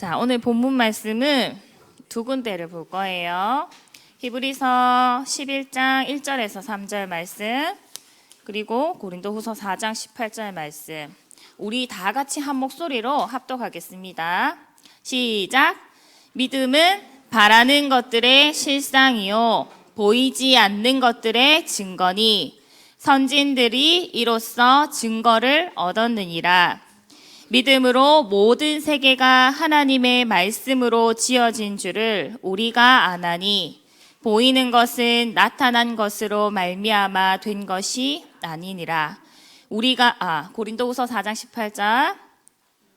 자, 오늘 본문 말씀은 두 군데를 볼 거예요. 히브리서 11장 1절에서 3절 말씀, 그리고 고린도후서 4장 18절 말씀. 우리 다 같이 한 목소리로 합독하겠습니다. 시작. 믿음은 바라는 것들의 실상이요 보이지 않는 것들의 증거니 선진들이 이로써 증거를 얻었느니라. 믿음으로 모든 세계가 하나님의 말씀으로 지어진 줄을 우리가 아나니 보이는 것은 나타난 것으로 말미암아 된 것이 아니니라. 고린도후서 4장 18절.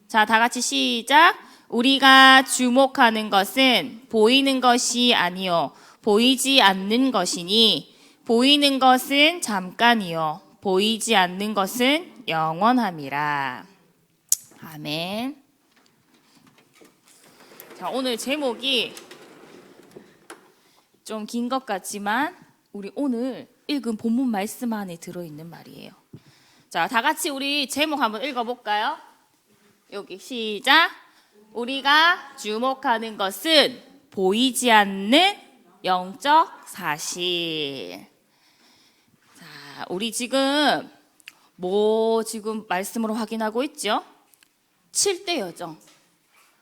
자, 다 같이 시작. 우리가 주목하는 것은 보이는 것이 아니요 보이지 않는 것이니 보이는 것은 잠깐이요 보이지 않는 것은 영원함이라. 아멘. 자, 오늘 제목이 좀 긴 것 같지만 우리 오늘 읽은 본문 말씀 안에 들어있는 말이에요. 자, 다 같이 우리 제목 한번 읽어볼까요? 여기 시작. 우리가 주목하는 것은 보이지 않는 영적 사실. 자, 우리 지금 지금 말씀으로 확인하고 있죠? 7대 여정.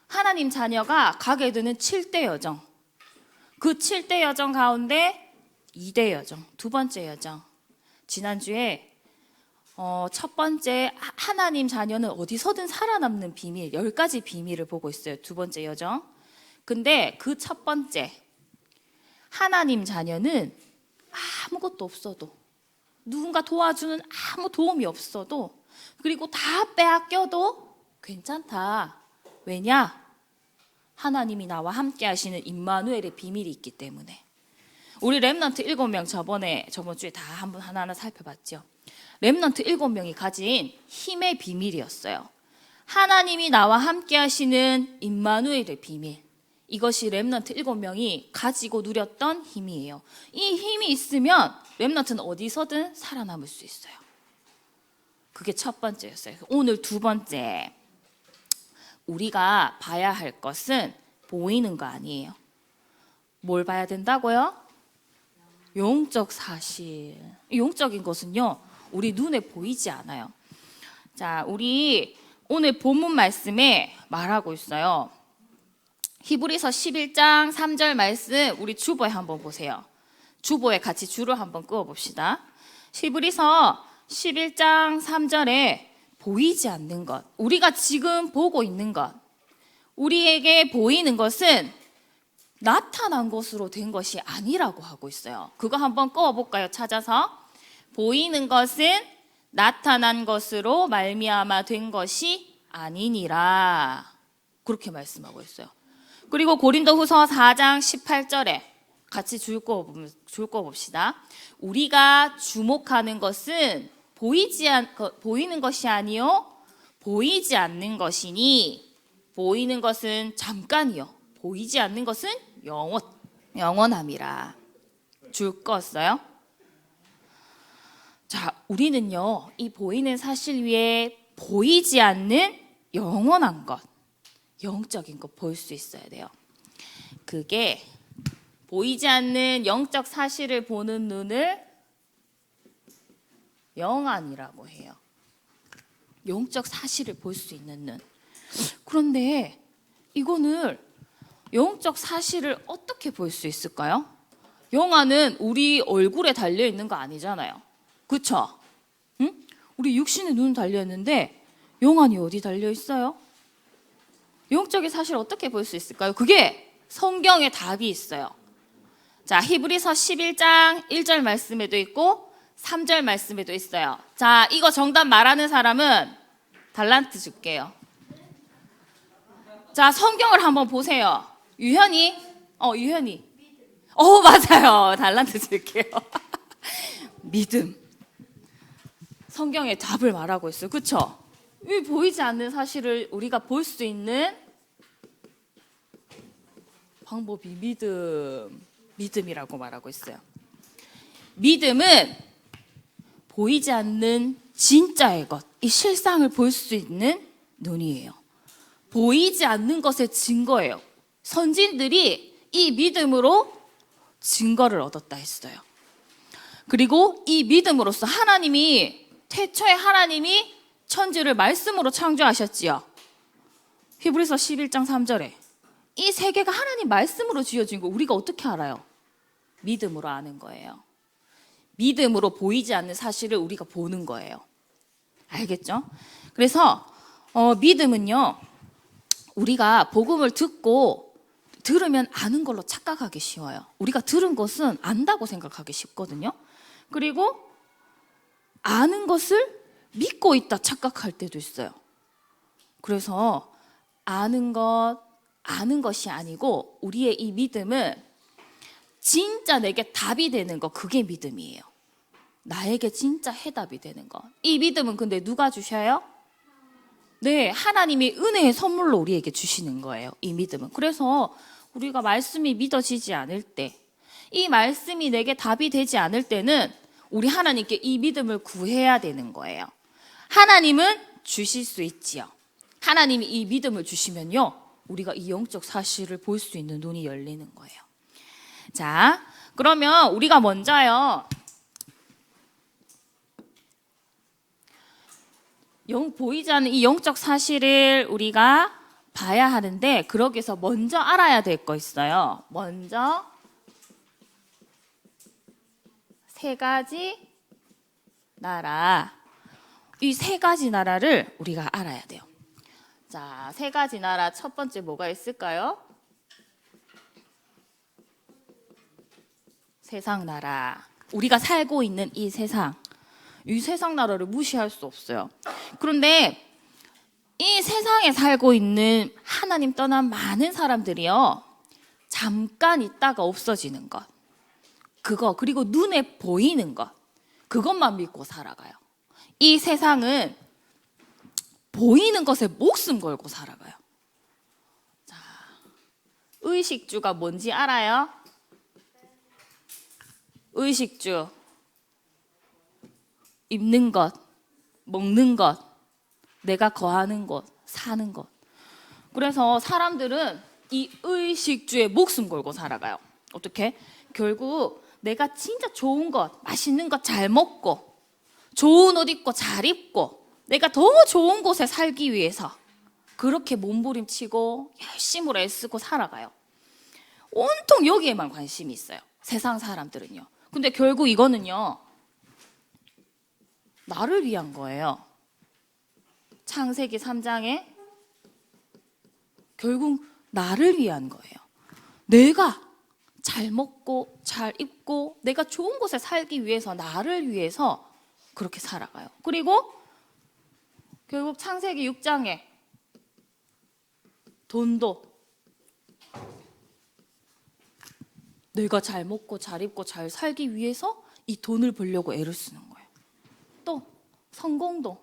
하나님 자녀가 가게 되는 7대 여정. 그 7대 여정 가운데 2대 여정, 두 번째 여정. 지난주에 첫 번째 하나님 자녀는 어디서든 살아남는 비밀, 10가지 비밀을 보고 있어요. 두 번째 여정. 근데 그 첫 번째 하나님 자녀는 아무것도 없어도, 누군가 도와주는 아무 도움이 없어도, 그리고 다 빼앗겨도 괜찮다. 왜냐? 하나님이 나와 함께 하시는 임마누엘의 비밀이 있기 때문에. 우리 렘넌트 7명 저번 주에 다 한번 하나하나 살펴봤죠. 렘넌트 7명이 가진 힘의 비밀이었어요. 하나님이 나와 함께 하시는 임마누엘의 비밀. 이것이 렘넌트 7명이 가지고 누렸던 힘이에요. 이 힘이 있으면 렘넌트는 어디서든 살아남을 수 있어요. 그게 첫 번째였어요. 오늘 두 번째. 우리가 봐야 할 것은 보이는 거 아니에요. 뭘 봐야 된다고요? 영적 사실. 영적인 것은요, 우리 눈에 보이지 않아요. 자, 우리 오늘 본문 말씀에 말하고 있어요. 히브리서 11장 3절 말씀, 우리 주보에 한번 보세요. 주보에 같이 줄을 한번 그어봅시다. 히브리서 11장 3절에 보이지 않는 것, 우리가 지금 보고 있는 것, 우리에게 보이는 것은 나타난 것으로 된 것이 아니라고 하고 있어요. 그거 한번 꺼볼까요? 찾아서. 보이는 것은 나타난 것으로 말미암아 된 것이 아니니라. 그렇게 말씀하고 있어요. 그리고 고린도후서 4장 18절에 같이 줄 꺼봅시다. 우리가 주목하는 것은 보이는 것이 아니요 보이지 않는 것이니 보이는 것은 잠깐이요 보이지 않는 것은 영원함이라. 줄 껐어요? 자, 우리는요 이 보이는 사실 위에 보이지 않는 영원한 것, 영적인 것 볼 수 있어야 돼요. 그게 보이지 않는 영적 사실을 보는 눈을 영안이라고 해요. 영적 사실을 볼 수 있는 눈. 그런데 이거는 영적 사실을 어떻게 볼 수 있을까요? 영안은 우리 얼굴에 달려있는 거 아니잖아요. 그렇죠? 응? 우리 육신에 눈 달려있는데 영안이 어디 달려있어요? 영적인 사실을 어떻게 볼 수 있을까요? 그게 성경에 답이 있어요. 자, 히브리서 11장 1절 말씀에도 있고 3절 말씀에도 있어요. 자, 이거 정답 말하는 사람은 달란트 줄게요. 자, 성경을 한번 보세요. 유현이? 유현이. 맞아요. 달란트 줄게요. 믿음. 성경의 답을 말하고 있어요. 그렇죠? 이 보이지 않는 사실을 우리가 볼 수 있는 방법이 믿음이라고 말하고 있어요. 믿음은 보이지 않는 진짜의 것, 이 실상을 볼 수 있는 눈이에요. 보이지 않는 것의 증거예요. 선진들이 이 믿음으로 증거를 얻었다 했어요. 그리고 이 믿음으로써 태초에 하나님이 천지를 말씀으로 창조하셨지요. 히브리서 11장 3절에 이 세계가 하나님 말씀으로 지어진 거 우리가 어떻게 알아요? 믿음으로 아는 거예요. 믿음으로 보이지 않는 사실을 우리가 보는 거예요. 알겠죠? 그래서 믿음은요, 우리가 복음을 들으면 아는 걸로 착각하기 쉬워요. 우리가 들은 것은 안다고 생각하기 쉽거든요. 그리고 아는 것을 믿고 있다 착각할 때도 있어요. 그래서 아는 것이 아니고 우리의 이 믿음은 진짜 내게 답이 되는 거, 그게 믿음이에요. 나에게 진짜 해답이 되는 거. 이 믿음은 근데 누가 주셔요? 네, 하나님이 은혜의 선물로 우리에게 주시는 거예요. 이 믿음은. 그래서 우리가 말씀이 믿어지지 않을 때, 이 말씀이 내게 답이 되지 않을 때는 우리 하나님께 이 믿음을 구해야 되는 거예요. 하나님은 주실 수 있지요. 하나님이 이 믿음을 주시면요, 우리가 이 영적 사실을 볼 수 있는 눈이 열리는 거예요. 자, 그러면 우리가 먼저요, 보이지 않는 이 영적 사실을 우리가 봐야 하는데, 그러기 위해서 먼저 알아야 될 거 있어요. 먼저 세 가지 나라, 이 세 가지 나라를 우리가 알아야 돼요. 자, 세 가지 나라 첫 번째 뭐가 있을까요? 세상 나라. 우리가 살고 있는 이 세상 나라를 무시할 수 없어요. 그런데 이 세상에 살고 있는 하나님 떠난 많은 사람들이요, 잠깐 있다가 없어지는 것, 그리고 눈에 보이는 것, 그것만 믿고 살아가요. 이 세상은 보이는 것에 목숨 걸고 살아가요. 자, 의식주가 뭔지 알아요? 의식주, 입는 것, 먹는 것, 내가 거하는 것, 사는 것. 그래서 사람들은 이 의식주에 목숨 걸고 살아가요. 어떻게? 결국 내가 진짜 좋은 것, 맛있는 것 잘 먹고, 좋은 옷 입고 잘 입고, 내가 더 좋은 곳에 살기 위해서 그렇게 몸부림치고 열심으로 애쓰고 살아가요. 온통 여기에만 관심이 있어요. 세상 사람들은요. 근데 결국 이거는요, 나를 위한 거예요. 창세기 3장에 결국 나를 위한 거예요. 내가 잘 먹고 잘 입고 내가 좋은 곳에 살기 위해서, 나를 위해서 그렇게 살아가요. 그리고 결국 창세기 6장에 돈도 내가 잘 먹고 잘 입고 잘 살기 위해서 이 돈을 벌려고 애를 쓰는 거예요. 또 성공도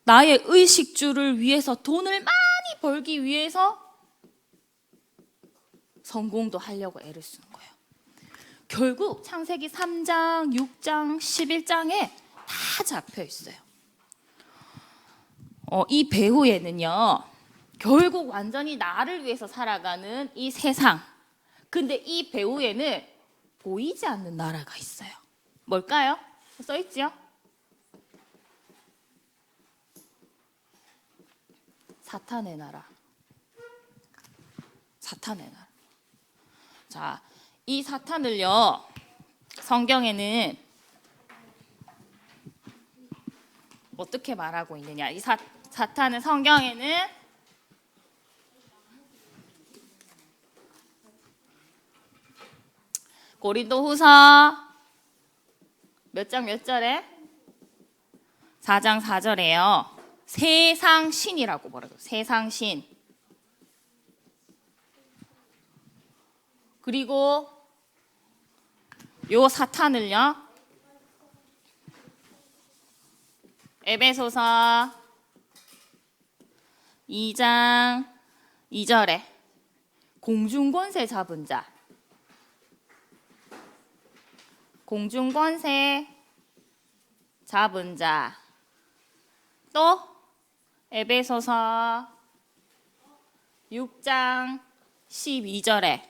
나의 의식주를 위해서, 돈을 많이 벌기 위해서 성공도 하려고 애를 쓰는 거예요. 결국 창세기 3장, 6장, 11장에 다 잡혀 있어요. 이 배후에는요, 결국 완전히 나를 위해서 살아가는 이 세상, 근데 이 배후에는 보이지 않는 나라가 있어요. 뭘까요? 써있지요? 사탄의 나라. 사탄의 나라. 자, 이 사탄을요, 성경에는 어떻게 말하고 있느냐? 이 사탄은 성경에는 고린도후서 몇 장 몇 절에? 4장 4절에요. 세상 신이라고 말해요. 세상 신. 그리고 요 사탄을요, 에베소서 2장 2절에 공중권세 잡은 자, 공중권세 잡은 자, 또 에베소서 6장 12절에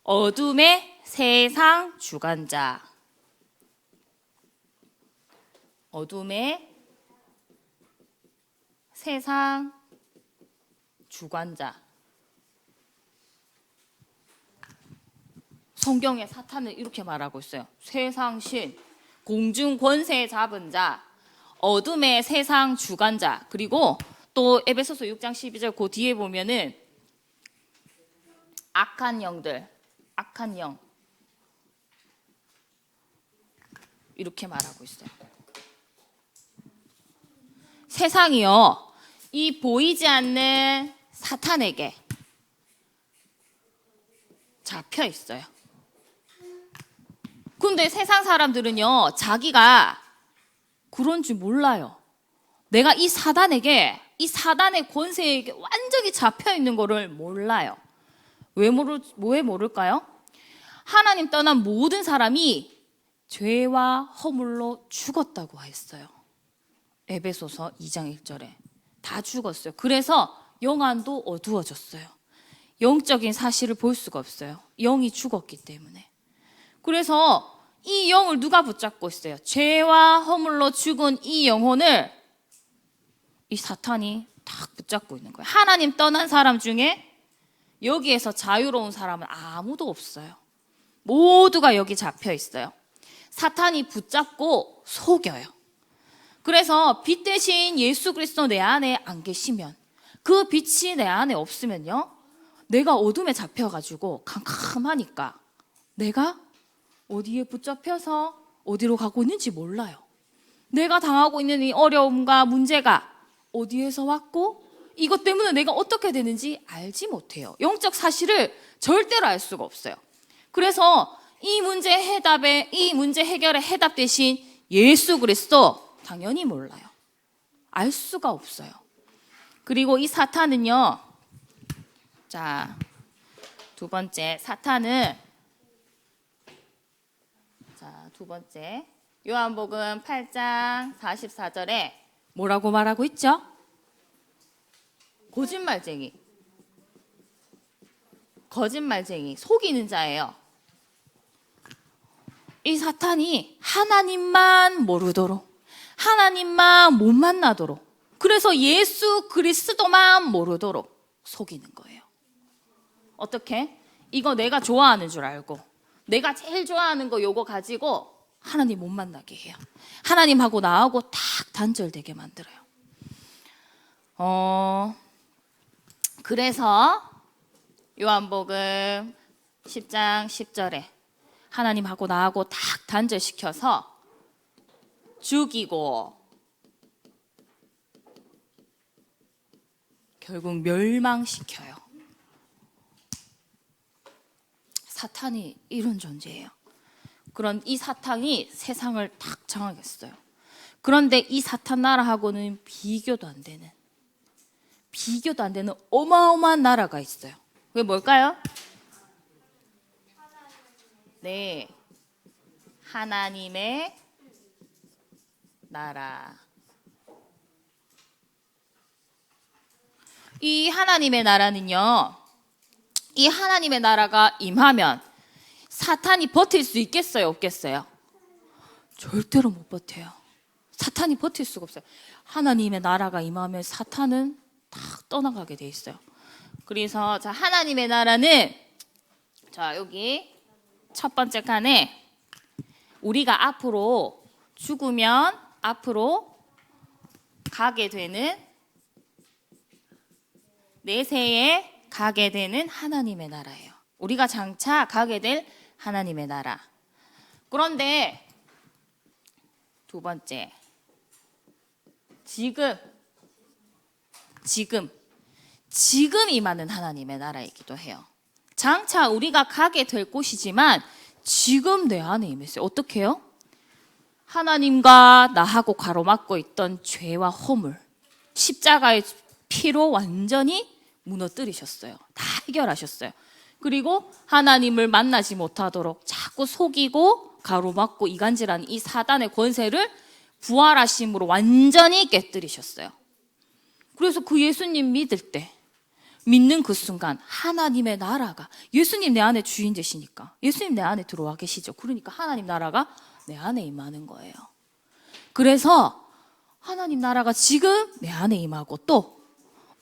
어둠의 세상 주관자, 어둠의 세상 주관자. 성경에 사탄을 이렇게 말하고 있어요. 세상 신, 공중 권세 잡은 자, 어둠의 세상 주관자. 그리고 또 에베소서 6장 12절 그 뒤에 보면은 악한 영들, 악한 영, 이렇게 말하고 있어요. 세상이요, 이 보이지 않는 사탄에게 잡혀 있어요. 근데 세상 사람들은요, 자기가 그런 줄 몰라요. 내가 이 사단에게, 이 사단의 권세에게 완전히 잡혀 있는 거를 몰라요. 왜 모를까요? 하나님 떠난 모든 사람이 죄와 허물로 죽었다고 했어요. 에베소서 2장 1절에 다 죽었어요. 그래서 영안도 어두워졌어요. 영적인 사실을 볼 수가 없어요. 영이 죽었기 때문에. 그래서 이 영을 누가 붙잡고 있어요? 죄와 허물로 죽은 이 영혼을 이 사탄이 딱 붙잡고 있는 거예요. 하나님 떠난 사람 중에 여기에서 자유로운 사람은 아무도 없어요. 모두가 여기 잡혀 있어요. 사탄이 붙잡고 속여요. 그래서 빛 대신 예수 그리스도 내 안에 안 계시면, 그 빛이 내 안에 없으면요, 내가 어둠에 잡혀가지고 캄캄하니까 내가 어디에 붙잡혀서 어디로 가고 있는지 몰라요. 내가 당하고 있는 이 어려움과 문제가 어디에서 왔고 이것 때문에 내가 어떻게 되는지 알지 못해요. 영적 사실을 절대로 알 수가 없어요. 그래서 이 문제 해결의 해답 대신 예수 그리스도 당연히 몰라요. 알 수가 없어요. 그리고 이 사탄은요, 자, 두 번째, 사탄은, 자, 두 번째, 요한복음 8장 44절에 뭐라고 말하고 있죠? 거짓말쟁이, 속이는 자예요. 이 사탄이 하나님만 모르도록, 하나님만 못 만나도록, 그래서 예수 그리스도만 모르도록 속이는 거예요. 어떻게? 이거 내가 좋아하는 줄 알고, 내가 제일 좋아하는 거 요거 가지고 하나님 못 만나게 해요. 하나님하고 나하고 딱 단절되게 만들어요. 그래서 요한복음 10장 10절에 하나님하고 나하고 딱 단절시켜서 죽이고 결국 멸망시켜요. 사탄이 이런 존재예요. 그런 이 사탄이 세상을 딱 정하겠어요. 그런데 이 사탄 나라하고는 비교도 안 되는 어마어마한 나라가 있어요. 그게 뭘까요? 네, 하나님의 나라. 이 하나님의 나라는요, 이 하나님의 나라가 임하면 사탄이 버틸 수 있겠어요, 없겠어요? 절대로 못 버텨요. 사탄이 버틸 수가 없어요. 하나님의 나라가 임하면 사탄은 딱 떠나가게 돼 있어요. 그래서 자, 하나님의 나라는, 자, 여기 첫 번째 칸에 우리가 앞으로 죽으면 앞으로 가게 되는, 내세에 가게 되는 하나님의 나라예요. 우리가 장차 가게 될 하나님의 나라. 그런데 두 번째, 지금 임하는 하나님의 나라이기도 해요. 장차 우리가 가게 될 곳이지만 지금 내 안에 임했어요. 어떻게 해요? 하나님과 나하고 가로막고 있던 죄와 허물, 십자가의 피로 완전히 무너뜨리셨어요. 다 해결하셨어요. 그리고 하나님을 만나지 못하도록 자꾸 속이고 가로막고 이간질하는 이 사단의 권세를 부활하심으로 완전히 깨뜨리셨어요. 그래서 그 예수님 믿을 때, 믿는 그 순간 하나님의 나라가, 예수님 내 안에 주인 되시니까, 예수님 내 안에 들어와 계시죠. 그러니까 하나님 나라가 내 안에 임하는 거예요. 그래서 하나님 나라가 지금 내 안에 임하고, 또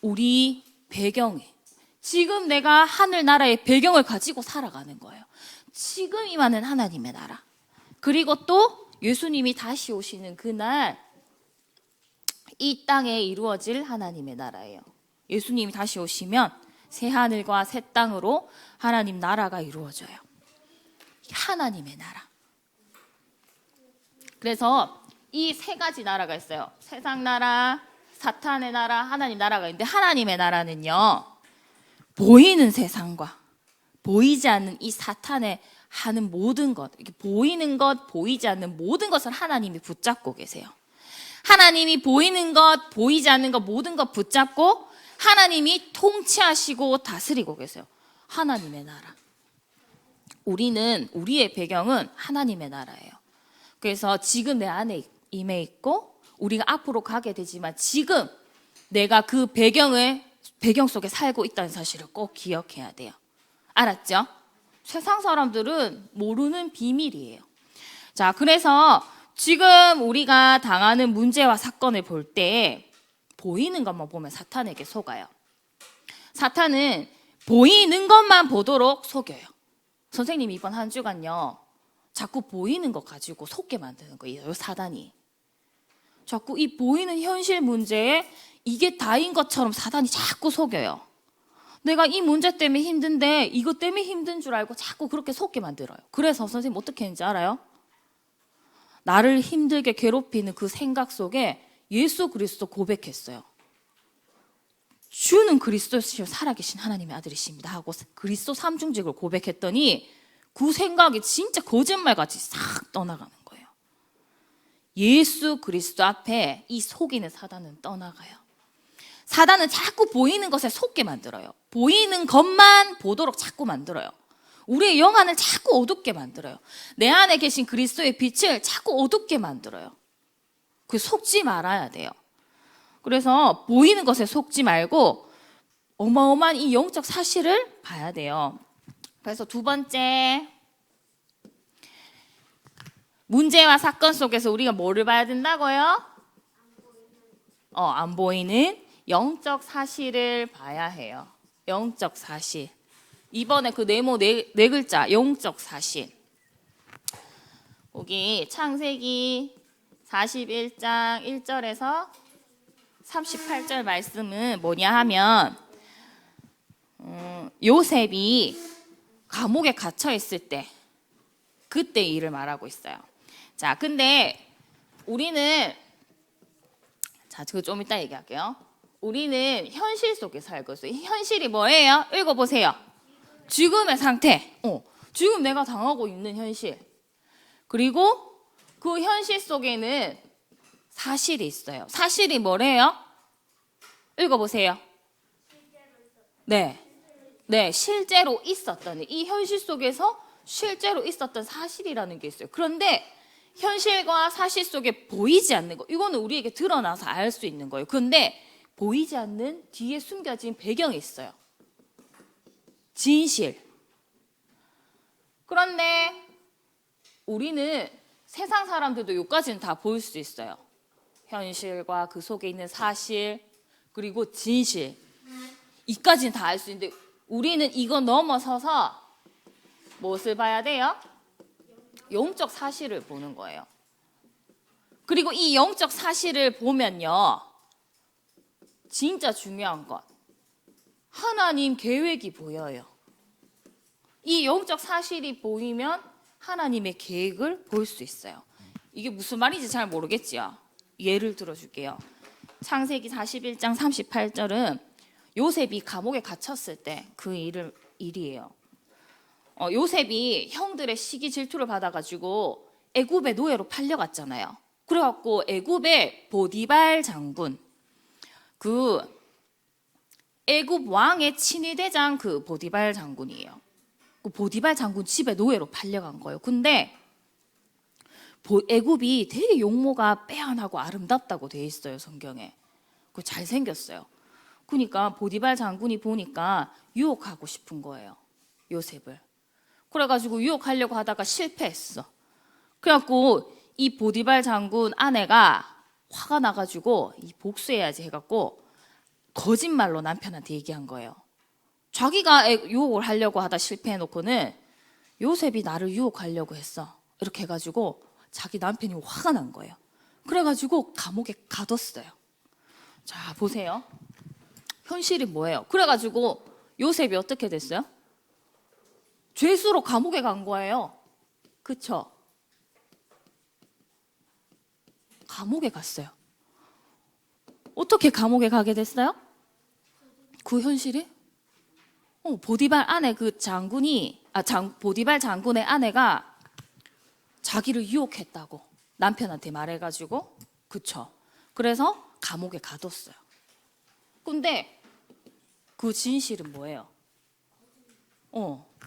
우리 배경에, 지금 내가 하늘나라의 배경을 가지고 살아가는 거예요. 지금 임하는 하나님의 나라. 그리고 또 예수님이 다시 오시는 그날 이 땅에 이루어질 하나님의 나라예요. 예수님이 다시 오시면 새 하늘과 새 땅으로 하나님 나라가 이루어져요. 하나님의 나라. 그래서 이 세 가지 나라가 있어요. 세상 나라, 사탄의 나라, 하나님 나라가 있는데, 하나님의 나라는요, 보이는 세상과 보이지 않는 이 사탄의 하는 모든 것, 이렇게 보이는 것, 보이지 않는 모든 것을 하나님이 붙잡고 계세요. 하나님이 보이는 것, 보이지 않는 것, 모든 것 붙잡고 하나님이 통치하시고 다스리고 계세요. 하나님의 나라. 우리의 배경은 하나님의 나라예요. 그래서 지금 내 안에 임해 있고 우리가 앞으로 가게 되지만, 지금 내가 그 배경 속에 살고 있다는 사실을 꼭 기억해야 돼요. 알았죠? 세상 사람들은 모르는 비밀이에요. 자, 그래서 지금 우리가 당하는 문제와 사건을 볼 때 보이는 것만 보면 사탄에게 속아요. 사탄은 보이는 것만 보도록 속여요. 선생님이 이번 한 주간요, 자꾸 보이는 것 가지고 속게 만드는 거예요. 사단이. 자꾸 이 보이는 현실 문제에 이게 다인 것처럼 사단이 자꾸 속여요. 내가 이 문제 때문에 힘든데 이것 때문에 힘든 줄 알고 자꾸 그렇게 속게 만들어요. 그래서 선생님 어떻게 했는지 알아요? 나를 힘들게 괴롭히는 그 생각 속에 예수 그리스도 고백했어요. 주는 그리스도시요 살아계신 하나님의 아들이십니다 하고 그리스도 삼중직을 고백했더니 그 생각이 진짜 거짓말같이 싹 떠나가는 거예요. 예수 그리스도 앞에 이 속이는 사단은 떠나가요. 사단은 자꾸 보이는 것에 속게 만들어요. 보이는 것만 보도록 자꾸 만들어요. 우리의 영안을 자꾸 어둡게 만들어요. 내 안에 계신 그리스도의 빛을 자꾸 어둡게 만들어요. 그 속지 말아야 돼요. 그래서 보이는 것에 속지 말고 어마어마한 이 영적 사실을 봐야 돼요. 그래서 두 번째, 문제와 사건 속에서 우리가 뭐를 봐야 된다고요? 안 보이는 영적 사실을 봐야 해요. 영적 사실. 이번에 그 네모 네 글자, 영적 사실. 여기 창세기 41장 1절에서 38절 말씀은 뭐냐 하면, 요셉이 감옥에 갇혀 있을 때, 그때 일을 말하고 있어요. 자, 근데 우리는, 자, 그거 좀 이따 얘기할게요. 우리는 현실 속에 살고 있어요. 현실이 뭐예요? 읽어보세요. 지금의 상태. 지금 내가 당하고 있는 현실. 그리고 그 현실 속에는 사실이 있어요. 사실이 뭐래요? 읽어보세요. 네, 실제로 있었던, 이 현실 속에서 실제로 있었던 사실이라는 게 있어요. 그런데 현실과 사실 속에 보이지 않는 거, 이거는 우리에게 드러나서 알 수 있는 거예요. 그런데 보이지 않는 뒤에 숨겨진 배경이 있어요. 진실. 그런데 우리는 세상 사람들도 여기까지는 다 보일 수 있어요. 현실과 그 속에 있는 사실, 그리고 진실. 이까지는 다 알 수 있는데 우리는 이거 넘어서서 무엇을 봐야 돼요? 영적 사실을 보는 거예요. 그리고 이 영적 사실을 보면요, 진짜 중요한 것, 하나님 계획이 보여요. 이 영적 사실이 보이면 하나님의 계획을 볼 수 있어요. 이게 무슨 말인지 잘 모르겠지요. 예를 들어줄게요. 창세기 41장 38절은 요셉이 감옥에 갇혔을 때 그 일이에요. 요셉이 형들의 시기 질투를 받아가지고 애굽의 노예로 팔려갔잖아요. 그래갖고 애굽의 보디발 장군, 그 애굽 왕의 친위대장, 그 보디발 장군이에요. 그 보디발 장군 집에 노예로 팔려간 거예요. 근데 애굽이 되게 용모가 빼어나고 아름답다고 돼 있어요, 성경에. 그 잘생겼어요. 그러니까 보디발 장군이 보니까 유혹하고 싶은 거예요. 요셉을. 그래가지고 유혹하려고 하다가 실패했어. 그래갖고 이 보디발 장군 아내가 화가 나가지고 이 복수해야지 해갖고 거짓말로 남편한테 얘기한 거예요. 자기가 유혹을 하려고 하다 실패해놓고는 요셉이 나를 유혹하려고 했어. 이렇게 해가지고 자기 남편이 화가 난 거예요. 그래가지고 감옥에 가뒀어요. 자, 보세요. 현실이 뭐예요? 그래가지고 요셉이 어떻게 됐어요? 죄수로 감옥에 간 거예요. 그쵸? 감옥에 갔어요. 어떻게 감옥에 가게 됐어요? 그 현실이? 보디발 아내 그 장군이, 보디발 장군의 아내가 자기를 유혹했다고 남편한테 말해가지고, 그쵸? 그래서 감옥에 가뒀어요. 근데 그 진실은 뭐예요?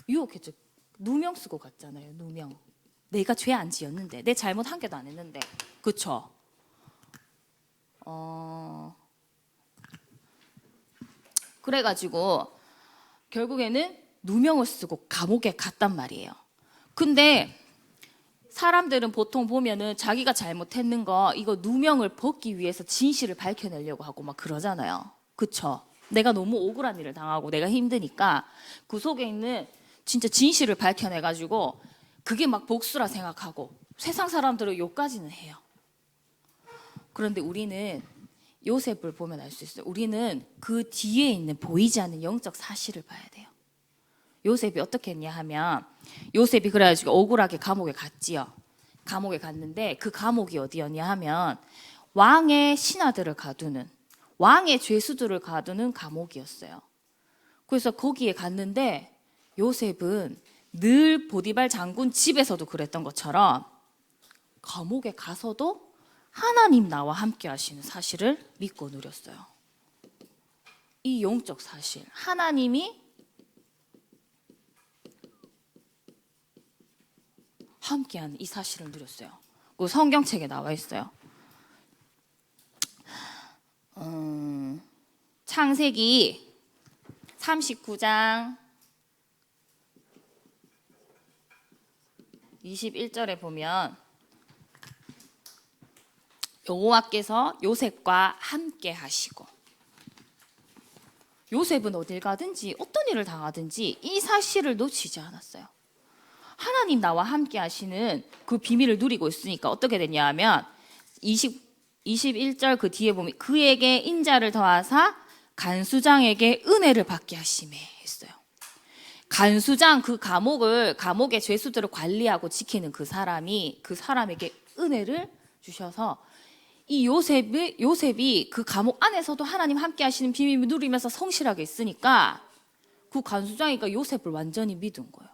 유혹했죠. 누명 쓰고 갔잖아요. 누명. 내가 죄 안 지었는데, 내 잘못 한 개도 안 했는데, 그쵸? 그래가지고 결국에는 누명을 쓰고 감옥에 갔단 말이에요. 근데 사람들은 보통 보면은 자기가 잘못했는 거 이거 누명을 벗기 위해서 진실을 밝혀내려고 하고 막 그러잖아요. 그쵸? 내가 너무 억울한 일을 당하고 내가 힘드니까 그 속에 있는 진짜 진실을 밝혀내가지고 그게 막 복수라 생각하고 세상 사람들은 욕까지는 해요. 그런데 우리는 요셉을 보면 알 수 있어요. 우리는 그 뒤에 있는 보이지 않는 영적 사실을 봐야 돼요. 요셉이 어떻게 했냐 하면 요셉이 그래가지고 억울하게 감옥에 갔지요. 감옥에 갔는데 그 감옥이 어디였냐 하면 왕의 신하들을 가두는, 왕의 죄수들을 가두는 감옥이었어요. 그래서 거기에 갔는데 요셉은 늘 보디발 장군 집에서도 그랬던 것처럼 감옥에 가서도 하나님 나와 함께 하시는 사실을 믿고 누렸어요. 이 영적 사실, 하나님이 함께하는 이 사실을 누렸어요. 그 성경책에 나와 있어요. 창세기 39장 21절에 보면 여호와께서 요셉과 함께 하시고, 요셉은 어딜 가든지 어떤 일을 당하든지 이 사실을 놓치지 않았어요. 하나님 나와 함께 하시는 그 비밀을 누리고 있으니까 어떻게 됐냐 하면 21절 그 뒤에 보면 그에게 인자를 더하사 간수장에게 은혜를 받게 하시매 했어요. 간수장, 그 감옥의 죄수들을 관리하고 지키는 그 사람에게 은혜를 주셔서 이 요셉이 그 감옥 안에서도 하나님 함께 하시는 비밀을 누리면서 성실하게 있으니까 그 간수장이가 요셉을 완전히 믿은 거예요.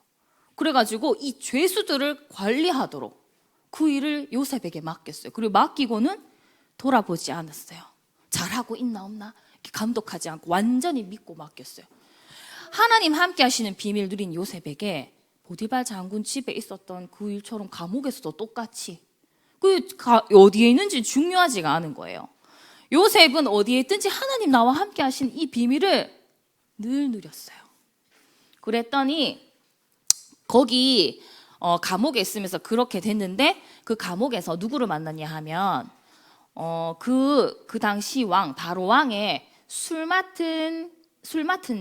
그래가지고 이 죄수들을 관리하도록 그 일을 요셉에게 맡겼어요. 그리고 맡기고는 돌아보지 않았어요. 잘하고 있나 없나 이렇게 감독하지 않고 완전히 믿고 맡겼어요. 하나님 함께 하시는 비밀 누린 요셉에게 보디발 장군 집에 있었던 그 일처럼 감옥에서도 똑같이 어디에 있는지 중요하지가 않은 거예요. 요셉은 어디에 있든지 하나님 나와 함께 하시는 이 비밀을 늘 누렸어요. 그랬더니 거기 감옥에 있으면서 그렇게 됐는데 그 감옥에서 누구를 만났냐 하면 그 당시 바로 왕의 술 맡은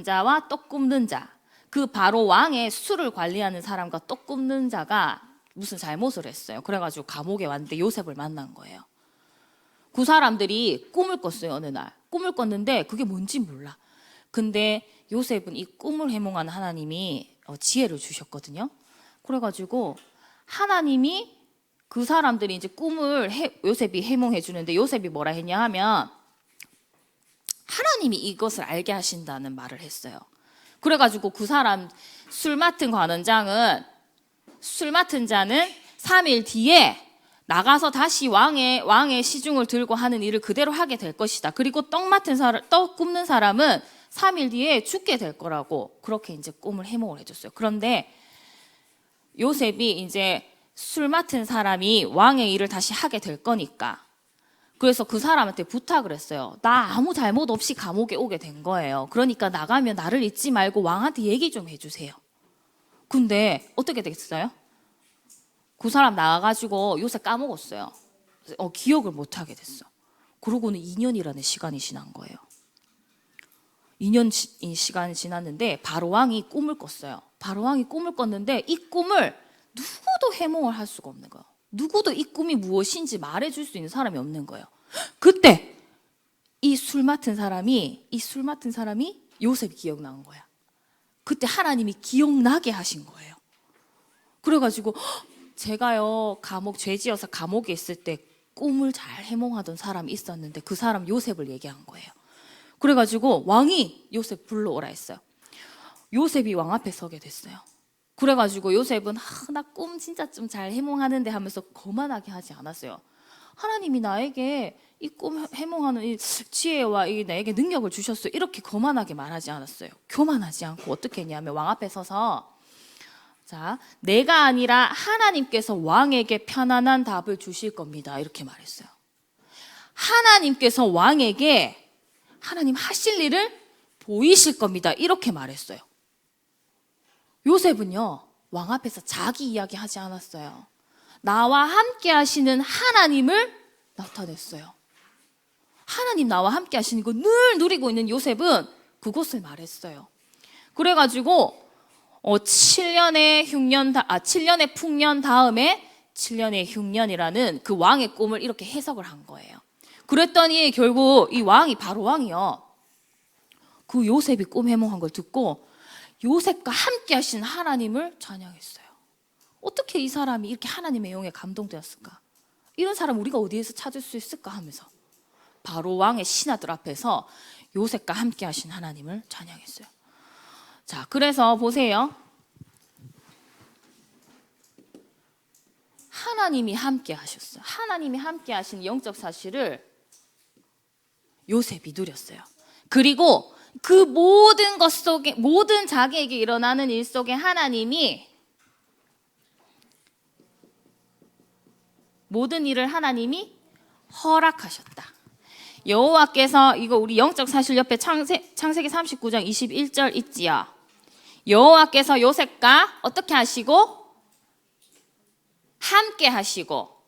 자와 떡 굽는 자, 그 바로 왕의 술을 관리하는 사람과 떡 굽는 자가 무슨 잘못을 했어요. 그래가지고 감옥에 왔는데 요셉을 만난 거예요. 그 사람들이 꿈을 꿨어요. 어느 날 꿈을 꿨는데 그게 뭔지 몰라. 근데 요셉은 이 꿈을 해몽한 하나님이 지혜를 주셨거든요. 그래가지고 하나님이 그 사람들이 이제 요셉이 해몽해 주는데 요셉이 뭐라 했냐 하면 하나님이 이것을 알게 하신다는 말을 했어요. 그래가지고 그 사람 술 맡은 자는 3일 뒤에 나가서 다시 왕의 시중을 들고 하는 일을 그대로 하게 될 것이다. 그리고 떡 굽는 사람은 3일 뒤에 죽게 될 거라고 그렇게 이제 꿈을 해몽을 해줬어요. 그런데 요셉이 이제 술 맡은 사람이 왕의 일을 다시 하게 될 거니까 그래서 그 사람한테 부탁을 했어요. 나 아무 잘못 없이 감옥에 오게 된 거예요. 그러니까 나가면 나를 잊지 말고 왕한테 얘기 좀 해주세요. 근데 어떻게 되겠어요? 그 사람 나가가지고 요셉 까먹었어요. 기억을 못하게 됐어. 그러고는 2년이라는 시간이 지난 거예요. 2년 시간이 지났는데 바로 왕이 꿈을 꿨어요. 바로 왕이 꿈을 꿨는데 이 꿈을 누구도 해몽을 할 수가 없는 거예요. 누구도 이 꿈이 무엇인지 말해줄 수 있는 사람이 없는 거예요. 그때 이 술 맡은 사람이 요셉이 기억나는 거야. 그때 하나님이 기억나게 하신 거예요. 그래가지고 제가요 죄지어서 감옥에 있을 때 꿈을 잘 해몽하던 사람이 있었는데 그 사람 요셉을 얘기한 거예요. 그래가지고 왕이 요셉 불러오라 했어요. 요셉이 왕 앞에 서게 됐어요. 그래가지고 요셉은 나 꿈 진짜 좀 잘 해몽하는데 하면서 거만하게 하지 않았어요. 하나님이 나에게 이 꿈 해몽하는 이 지혜와 나에게 능력을 주셨어요. 이렇게 거만하게 말하지 않았어요. 교만하지 않고 어떻게 했냐면 왕 앞에 서서 자, 내가 아니라 하나님께서 왕에게 편안한 답을 주실 겁니다. 이렇게 말했어요. 하나님께서 왕에게 하나님 하실 일을 보이실 겁니다. 이렇게 말했어요. 요셉은요, 왕 앞에서 자기 이야기 하지 않았어요. 나와 함께 하시는 하나님을 나타냈어요. 하나님 나와 함께 하시는 거 늘 누리고 있는 요셉은 그것을 말했어요. 그래가지고 7년의 풍년 다음에 7년의 흉년이라는 그 왕의 꿈을 이렇게 해석을 한 거예요. 그랬더니 결국 이 왕이 바로 왕이요. 그 요셉이 꿈 해몽한 걸 듣고 요셉과 함께 하신 하나님을 찬양했어요. 어떻게 이 사람이 이렇게 하나님의 영에 감동되었을까? 이런 사람 우리가 어디에서 찾을 수 있을까 하면서 바로 왕의 신하들 앞에서 요셉과 함께 하신 하나님을 찬양했어요. 자, 그래서 보세요. 하나님이 함께 하셨어요. 하나님이 함께 하신 영적 사실을 요셉이 누렸어요. 그리고 그 모든 것 속에, 모든 자기에게 일어나는 일 속에 하나님이 모든 일을 하나님이 허락하셨다. 여호와께서 이거 우리 영적 사실 옆에 창세기 39장 21절 있지요. 여호와께서 요셉과 어떻게 하시고 함께 하시고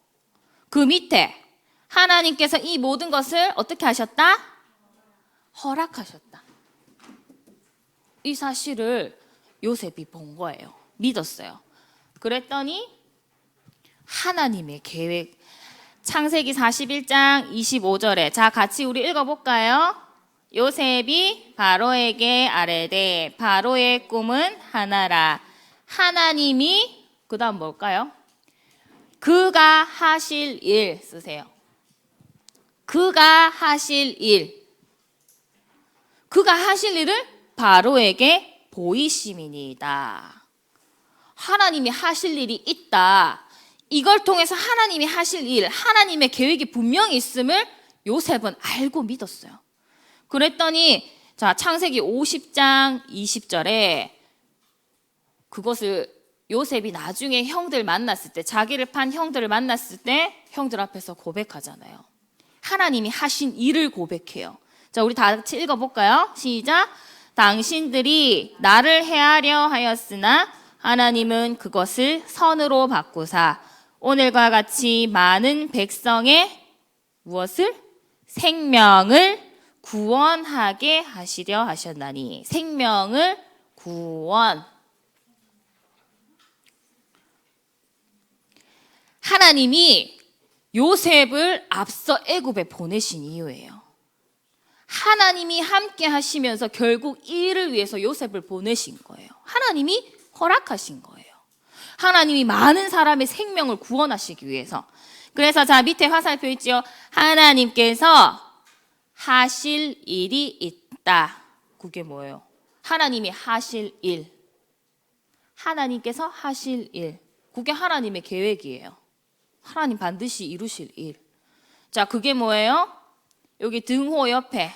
그 밑에 하나님께서 이 모든 것을 어떻게 하셨다? 허락하셨다. 이 사실을 요셉이 본 거예요. 믿었어요. 그랬더니 하나님의 계획 창세기 41장 25절에 자 같이 우리 읽어볼까요? 요셉이 바로에게 아뢰되 바로의 꿈은 하나라. 하나님이 그 다음 뭘까요? 그가 하실 일 쓰세요. 그가 하실 일. 그가 하실 일을 바로에게 보이심이니이다. 하나님이 하실 일이 있다. 이걸 통해서 하나님이 하실 일, 하나님의 계획이 분명히 있음을 요셉은 알고 믿었어요. 그랬더니 자 창세기 50장 20절에 그것을 요셉이 나중에 형들 만났을 때 자기를 판 형들을 만났을 때 형들 앞에서 고백하잖아요. 하나님이 하신 일을 고백해요. 자 우리 다 같이 읽어볼까요? 시작. 당신들이 나를 해하려 하였으나 하나님은 그것을 선으로 바꾸사 오늘과 같이 많은 백성의 무엇을? 생명을 구원하게 하시려 하셨나니. 생명을 구원. 하나님이 요셉을 앞서 애굽에 보내신 이유예요. 하나님이 함께 하시면서 결국 이 일을 위해서 요셉을 보내신 거예요. 하나님이 허락하신 거예요. 하나님이 많은 사람의 생명을 구원하시기 위해서. 그래서 자 밑에 화살표 있죠. 하나님께서 하실 일이 있다. 그게 뭐예요? 하나님이 하실 일. 하나님께서 하실 일. 그게 하나님의 계획이에요. 하나님 반드시 이루실 일. 자 그게 뭐예요? 여기 등호 옆에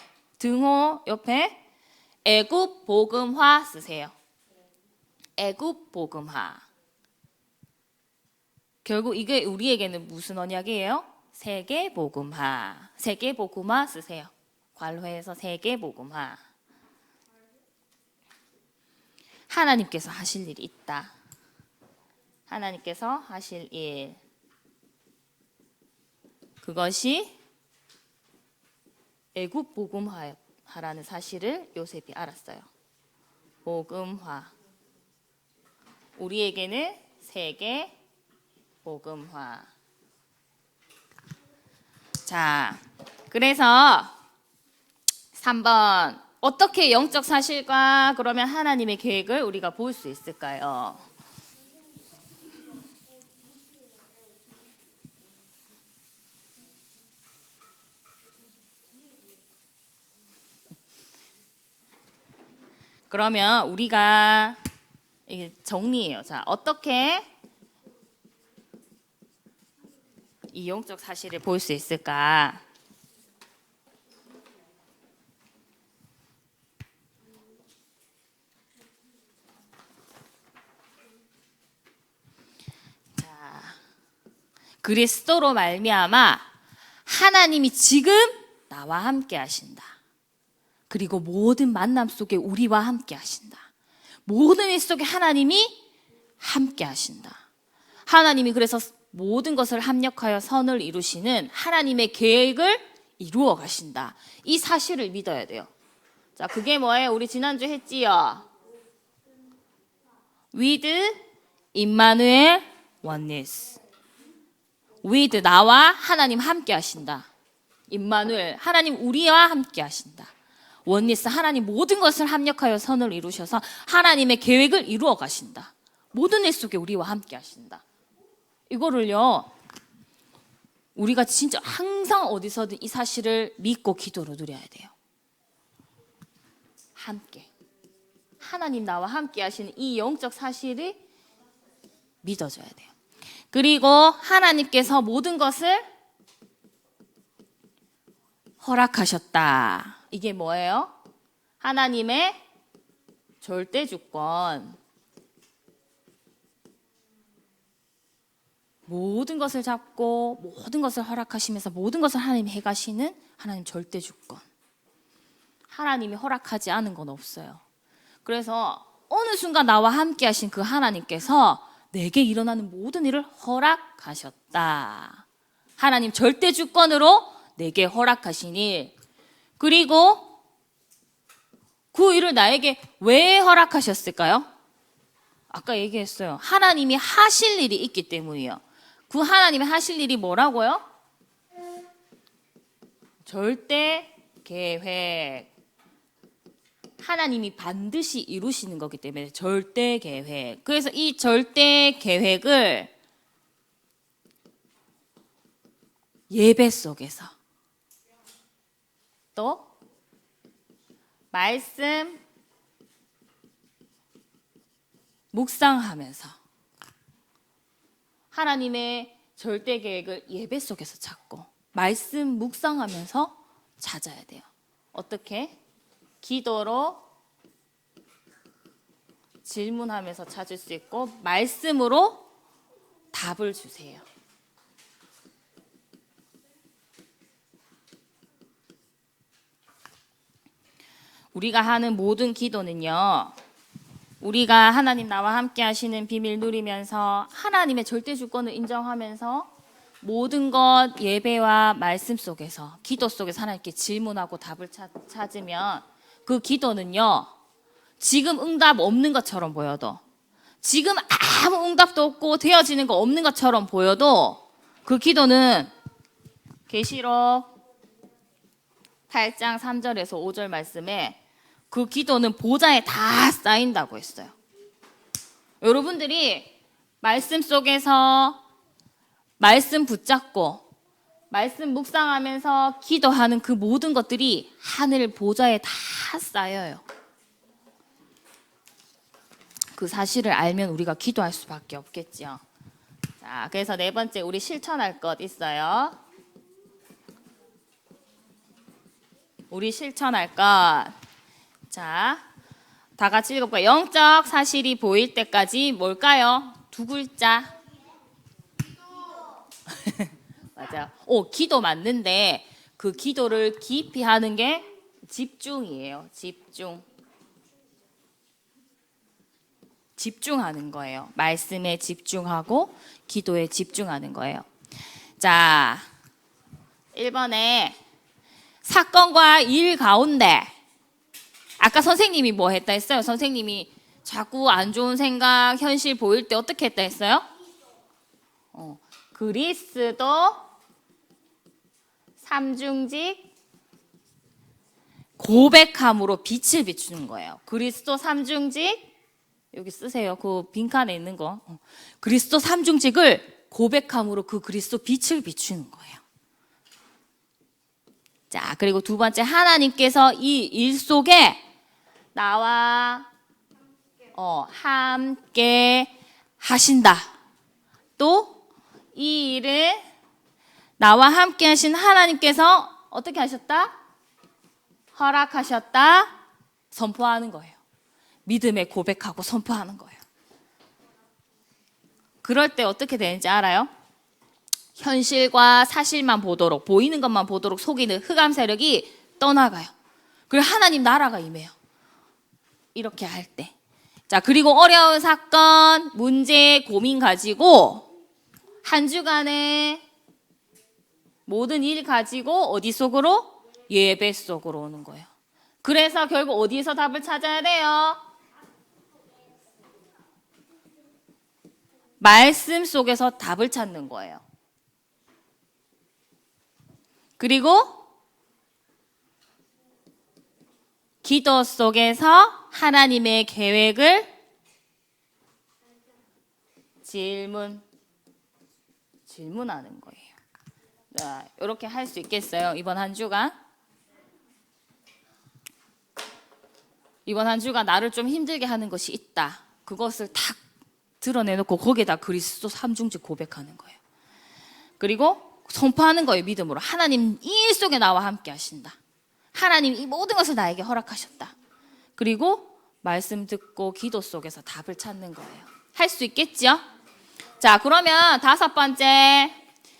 애굽 복음화 쓰세요. 애굽 복음화. 결국 이게 우리에게는 무슨 언약이에요? 세계복음화. 세계복음화 쓰세요. 괄호해서 세계복음화. 하나님께서 하실 일이 있다. 하나님께서 하실 일. 그것이 애굽 복음화라는 사실을 요셉이 알았어요. 복음화. 우리에게는 세계 복음화. 자, 그래서 3번 어떻게 영적 사실과 그러면 하나님의 계획을 우리가 볼 수 있을까요? 그러면 우리가 정리해요. 자, 어떻게 이 영적 사실을 볼 수 있을까? 자, 그리스도로 말미암아 하나님이 지금 나와 함께 하신다. 그리고 모든 만남 속에 우리와 함께 하신다. 모든 일 속에 하나님이 함께 하신다. 하나님이 그래서 모든 것을 합력하여 선을 이루시는 하나님의 계획을 이루어 가신다. 이 사실을 믿어야 돼요. 자, 그게 뭐예요? 우리 지난주에 했지요. With Immanuel Oneness. With 나와 하나님 함께 하신다. 임마누엘 하나님 우리와 함께 하신다. 원리스 하나님 모든 것을 합력하여 선을 이루셔서 하나님의 계획을 이루어 가신다. 모든 일 속에 우리와 함께 하신다. 이거를요, 우리가 진짜 항상 어디서든 이 사실을 믿고 기도로 누려야 돼요. 함께. 하나님 나와 함께 하시는 이 영적 사실이 믿어져야 돼요. 그리고 하나님께서 모든 것을 허락하셨다. 이게 뭐예요? 하나님의 절대 주권. 모든 것을 잡고 모든 것을 허락하시면서 모든 것을 하나님이 해가시는 하나님 절대 주권. 하나님이 허락하지 않은 건 없어요. 그래서 어느 순간 나와 함께 하신 그 하나님께서 내게 일어나는 모든 일을 허락하셨다. 하나님 절대 주권으로 내게 허락하신 일. 그리고 그 일을 나에게 왜 허락하셨을까요? 아까 얘기했어요. 하나님이 하실 일이 있기 때문이에요. 그 하나님이 하실 일이 뭐라고요? 절대 계획. 하나님이 반드시 이루시는 거기 때문에 절대 계획. 그래서 이 절대 계획을 예배 속에서 또 말씀 묵상하면서 하나님의 절대 계획을 예배 속에서 찾고 말씀 묵상하면서 찾아야 돼요. 어떻게? 기도로 질문하면서 찾을 수 있고 말씀으로 답을 주세요. 우리가 하는 모든 기도는요, 우리가 하나님 나와 함께 하시는 비밀 누리면서 하나님의 절대 주권을 인정하면서 모든 것 예배와 말씀 속에서 기도 속에서 하나님께 질문하고 답을 찾으면 그 기도는요, 지금 응답 없는 것처럼 보여도, 지금 아무 응답도 없고 되어지는 거 없는 것처럼 보여도 그 기도는 계시록 8장 3절에서 5절 말씀에 그 기도는 보좌에 다 쌓인다고 했어요. 여러분들이 말씀 속에서 말씀 붙잡고 말씀 묵상하면서 기도하는 그 모든 것들이 하늘 보좌에 다 쌓여요. 그 사실을 알면 우리가 기도할 수밖에 없겠죠. 자, 그래서 네 번째 우리 실천할 것 있어요. 우리 실천할 것. 자, 다 같이 읽어볼까요? 영적 사실이 보일 때까지 뭘까요? 두 글자. 맞아요. 맞아요. 기도 맞는데 그 기도를 깊이 하는 게 집중이에요. 집중하는 거예요. 말씀에 집중하고 기도에 집중하는 거예요. 자, 1번에 사건과 일 가운데 아까 선생님이 뭐 했다 했어요? 선생님이 자꾸 안 좋은 생각, 현실 보일 때 어떻게 했다 했어요? 그리스도 삼중직 고백함으로 빛을 비추는 거예요. 그리스도 삼중직 여기 쓰세요. 그 빈칸에 있는 거. 그리스도 삼중직을 고백함으로 그 그리스도 빛을 비추는 거예요. 자, 그리고 두 번째, 하나님께서 이 일 속에 나와 함께 하신다. 또 이 일을 나와 함께 하신 하나님께서 어떻게 하셨다? 허락하셨다. 선포하는 거예요. 믿음에 고백하고 선포하는 거예요. 그럴 때 어떻게 되는지 알아요? 현실과 사실만 보도록, 보이는 것만 보도록 속이는 흑암 세력이 떠나가요. 그리고 하나님 나라가 임해요. 이렇게 할 때. 자, 그리고 어려운 사건, 문제, 고민 가지고 한 주간에 모든 일 가지고 어디 속으로? 예배 속으로 오는 거예요. 그래서 결국 어디에서 답을 찾아야 돼요? 말씀 속에서 답을 찾는 거예요. 그리고 기도 속에서 하나님의 계획을 질문하는 거예요. 자, 이렇게 할 수 있겠어요? 이번 한 주간 나를 좀 힘들게 하는 것이 있다. 그것을 탁 드러내놓고 거기에다 그리스도 삼중직 고백하는 거예요. 그리고 선포하는 거예요. 믿음으로. 하나님 이 일 속에 나와 함께 하신다. 하나님 이 모든 것을 나에게 허락하셨다. 그리고 말씀 듣고 기도 속에서 답을 찾는 거예요. 할 수 있겠죠? 자, 그러면 다섯 번째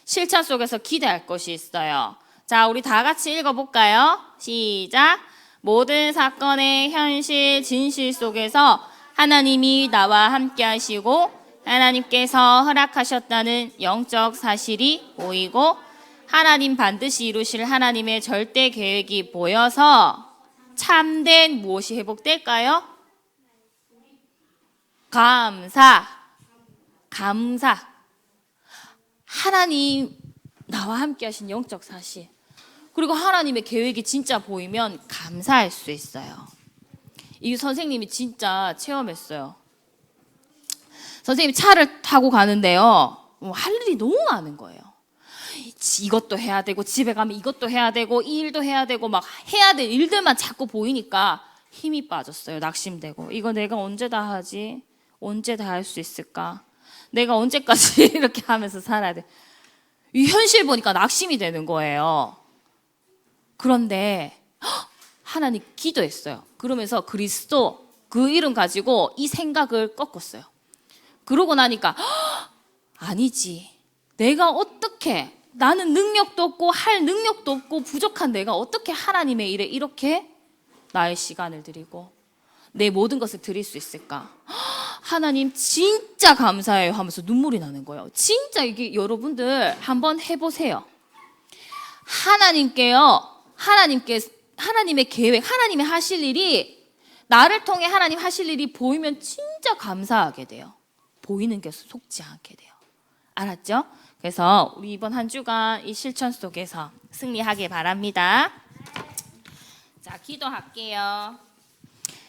실천 속에서 기대할 것이 있어요. 자, 우리 다 같이 읽어볼까요? 시작. 모든 사건의 현실, 진실 속에서 하나님이 나와 함께 하시고 하나님께서 허락하셨다는 영적 사실이 보이고 하나님 반드시 이루실 하나님의 절대 계획이 보여서 참된 무엇이 회복될까요? 감사. 하나님 나와 함께 하신 영적 사실. 그리고 하나님의 계획이 진짜 보이면 감사할 수 있어요. 이 선생님이 진짜 체험했어요. 선생님이 차를 타고 가는데요. 할 일이 너무 많은 거예요. 이것도 해야 되고 집에 가면 이것도 해야 되고 이 일도 해야 되고 막 해야 될 일들만 자꾸 보이니까 힘이 빠졌어요. 낙심되고 이거 내가 언제 다 하지? 언제 다 할 수 있을까? 내가 언제까지 이렇게 하면서 살아야 돼? 이 현실 보니까 낙심이 되는 거예요. 그런데 하나님 기도했어요. 그러면서 그리스도 그 이름 가지고 이 생각을 꺾었어요. 그러고 나니까 아니지. 내가 어떻게 나는 능력도 없고 할 능력도 없고 부족한 내가 어떻게 하나님의 일에 이렇게 나의 시간을 드리고 내 모든 것을 드릴 수 있을까? 하나님 진짜 감사해요 하면서 눈물이 나는 거예요. 진짜 이게 여러분들 한번 해보세요. 하나님의 계획, 하나님의 하실 일이 나를 통해 하나님 하실 일이 보이면 진짜 감사하게 돼요. 보이는 게 속지 않게 돼요. 알았죠? 그래서 우리 이번 한 주간 이 실천 속에서 승리하길 바랍니다. 자, 기도할게요.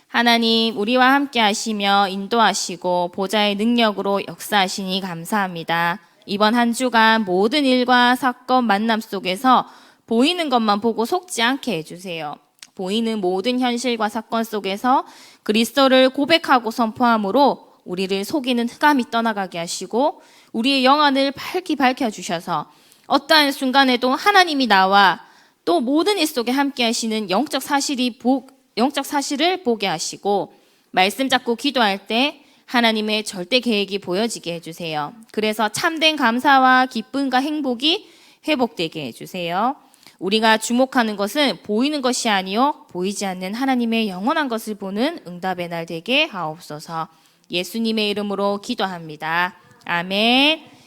하나님, 우리와 함께 하시며 인도하시고 보좌의 능력으로 역사하시니 감사합니다. 이번 한 주간 모든 일과 사건, 만남 속에서 보이는 것만 보고 속지 않게 해주세요. 보이는 모든 현실과 사건 속에서 그리스도를 고백하고 선포함으로 우리를 속이는 흑암이 떠나가게 하시고 우리의 영안을 밝히 밝혀주셔서 어떠한 순간에도 하나님이 나와 또 모든 일 속에 함께 하시는 영적 사실을 보게 하시고 말씀 잡고 기도할 때 하나님의 절대 계획이 보여지게 해주세요. 그래서 참된 감사와 기쁨과 행복이 회복되게 해주세요. 우리가 주목하는 것은 보이는 것이 아니요 보이지 않는 하나님의 영원한 것을 보는 응답의 날 되게 하옵소서. 예수님의 이름으로 기도합니다. 아멘.